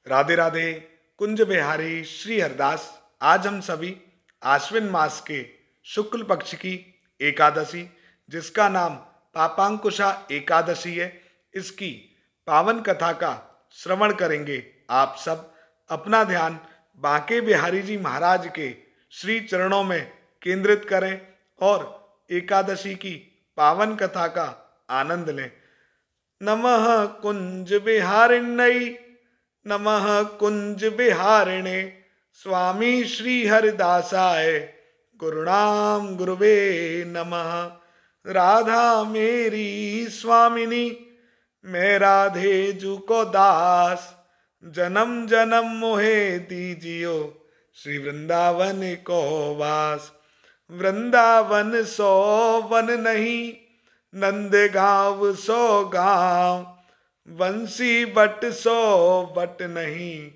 राधे राधे। कुंज बिहारी श्री हरदास। आज हम सभी आश्विन मास के शुक्ल पक्ष की एकादशी, जिसका नाम पापांकुशा एकादशी है, इसकी पावन कथा का श्रवण करेंगे। आप सब अपना ध्यान बांके बिहारी जी महाराज के श्री चरणों में केंद्रित करें और एकादशी की पावन कथा का आनंद लें। नमः कुंज बिहारिण्यै, नमः कुंज बिहारिणे, स्वामी श्री हरिदासाय, गुरुणाम गुरुवे नमः। राधा मेरी स्वामिनी, मैं राधे जू को दास, जन्म जन्म मोहे दीजियो, श्री वृंदावन को वास। वृंदावन सो वन नहीं, नंद गाँव सो गाँव, बंसी बट सो बट नहीं,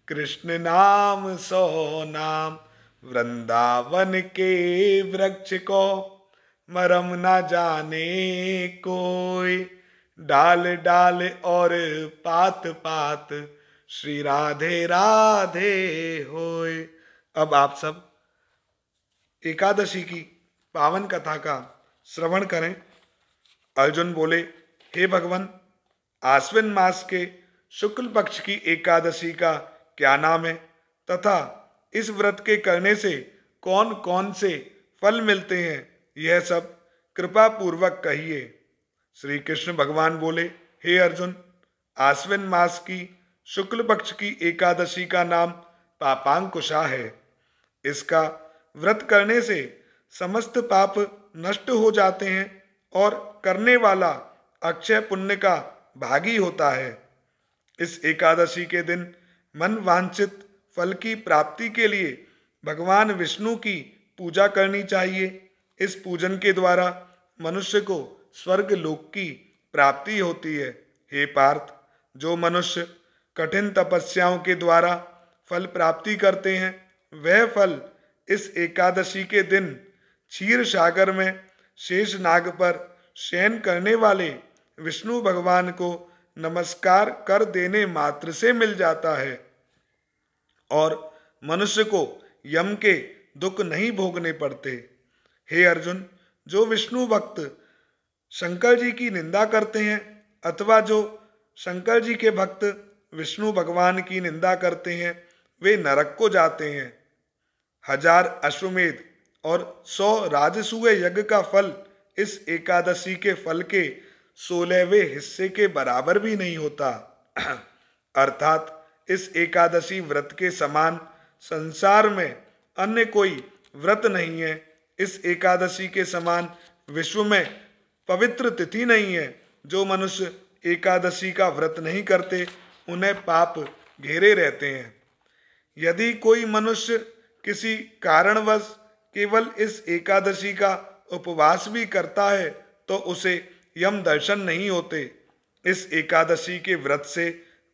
कृष्ण नाम सो नाम। वृंदावन के वृक्ष को मरम न जाने कोई, डाल डाल और पात पात, श्री राधे राधे होय। अब आप सब एकादशी की पावन कथा का श्रवण करें। अर्जुन बोले, हे भगवान, आश्विन मास के शुक्ल पक्ष की एकादशी का क्या नाम है तथा इस व्रत के करने से कौन कौन से फल मिलते हैं, यह सब कृपा पूर्वक कहिए। श्री कृष्ण भगवान बोले, हे अर्जुन, आश्विन मास की शुक्ल पक्ष की एकादशी का नाम पापांकुशा है। इसका व्रत करने से समस्त पाप नष्ट हो जाते हैं और करने वाला अक्षय पुण्य का भागी होता है। इस एकादशी के दिन मन वांछित फल की प्राप्ति के लिए भगवान विष्णु की पूजा करनी चाहिए। इस पूजन के द्वारा मनुष्य को स्वर्ग लोक की प्राप्ति होती है। हे पार्थ, जो मनुष्य कठिन तपस्याओं के द्वारा फल प्राप्ति करते हैं, वह फल इस एकादशी के दिन क्षीर सागर में शेष नाग पर शयन करने वाले विष्णु भगवान को नमस्कार कर देने मात्र से मिल जाता है और मनुष्य को यम के दुख नहीं भोगने पड़ते। हे अर्जुन, जो विष्णु भक्त शंकर जी की निंदा करते हैं अथवा जो शंकर जी के भक्त विष्णु भगवान की निंदा करते हैं, वे नरक को जाते हैं। 1000 अश्वमेध और 100 राजसूय यज्ञ का फल इस एकादशी के फल के 16वें हिस्से के बराबर भी नहीं होता। अर्थात इस एकादशी व्रत के समान संसार में अन्य कोई व्रत नहीं है। इस एकादशी के समान विश्व में पवित्र तिथि नहीं है। जो मनुष्य एकादशी का व्रत नहीं करते, उन्हें पाप घेरे रहते हैं। यदि कोई मनुष्य किसी कारणवश केवल इस एकादशी का उपवास भी करता है, तो उसे यम दर्शन नहीं होते। इस एकादशी के व्रत से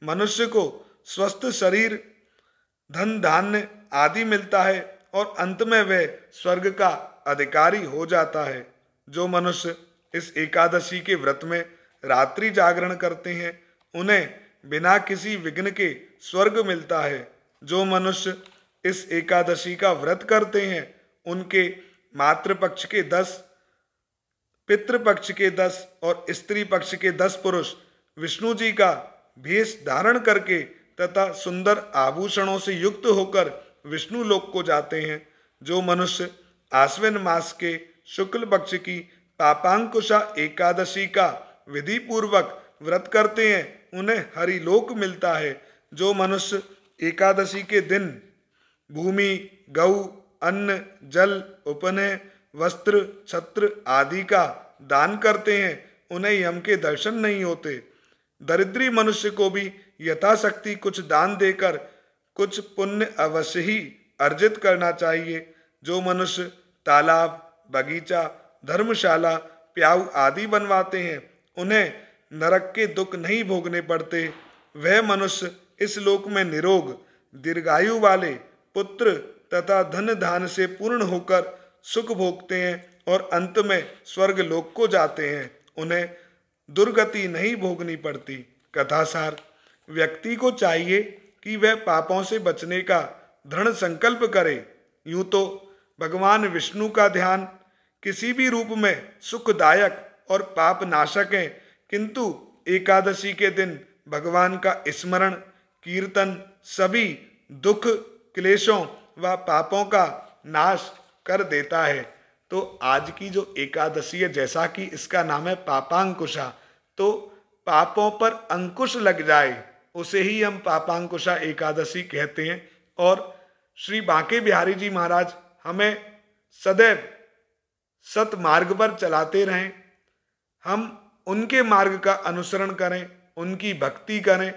मनुष्य को स्वस्थ शरीर, धन धान्य आदि मिलता है और अंत में वह स्वर्ग का अधिकारी हो जाता है। जो मनुष्य इस एकादशी के व्रत में रात्रि जागरण करते हैं, उन्हें बिना किसी विघ्न के स्वर्ग मिलता है। जो मनुष्य इस एकादशी का व्रत करते हैं, उनके मातृपक्ष के 10, पितृपक्ष के 10 और स्त्री पक्ष के 10 पुरुष विष्णु जी का भेष धारण करके तथा सुंदर आभूषणों से युक्त होकर विष्णु लोक को जाते हैं। जो मनुष्य आश्विन मास के शुक्ल पक्ष की पापांकुशा एकादशी का विधि पूर्वक व्रत करते हैं, उन्हें हरिलोक मिलता है। जो मनुष्य एकादशी के दिन भूमि, गौ, अन्न, जल, उपनय, वस्त्र, छत्र आदि का दान करते हैं, उन्हें यम के दर्शन नहीं होते। दरिद्री मनुष्य को भी यथाशक्ति कुछ दान देकर कुछ पुण्य अवश्य ही अर्जित करना चाहिए। जो मनुष्य तालाब, बगीचा, धर्मशाला, प्याऊ आदि बनवाते हैं, उन्हें नरक के दुख नहीं भोगने पड़ते। वह मनुष्य इस लोक में निरोग, दीर्घायु वाले पुत्र तथा धन धान से पूर्ण होकर सुख भोगते हैं और अंत में स्वर्ग लोक को जाते हैं। उन्हें दुर्गति नहीं भोगनी पड़ती। कथासार, व्यक्ति को चाहिए कि वह पापों से बचने का दृढ़ संकल्प करे। यूं तो भगवान विष्णु का ध्यान किसी भी रूप में सुखदायक और पाप नाशक है, किंतु एकादशी के दिन भगवान का स्मरण कीर्तन सभी दुख क्लेशों व पापों का नाश कर देता है। तो आज की जो एकादशी है, जैसा कि इसका नाम है पापांकुशा, तो पापों पर अंकुश लग जाए उसे ही हम पापांकुशा एकादशी कहते हैं। और श्री बांके बिहारी जी महाराज हमें सदैव सत मार्ग पर चलाते रहें, हम उनके मार्ग का अनुसरण करें, उनकी भक्ति करें,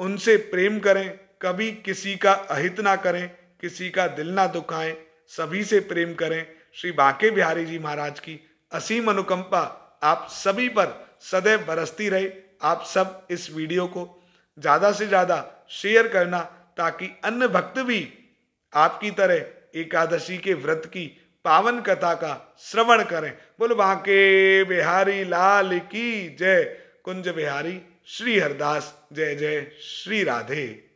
उनसे प्रेम करें, कभी किसी का अहित ना करें, किसी का दिल ना दुखाएं, सभी से प्रेम करें। श्री बांके बिहारी जी महाराज की असीम अनुकंपा आप सभी पर सदैव बरसती रहे। आप सब इस वीडियो को ज़्यादा से ज़्यादा शेयर करना, ताकि अन्य भक्त भी आपकी तरह एकादशी के व्रत की पावन कथा का श्रवण करें। बोल बांके बिहारी लाल की जय। कुंज बिहारी श्री हरदास। जय जय श्री राधे।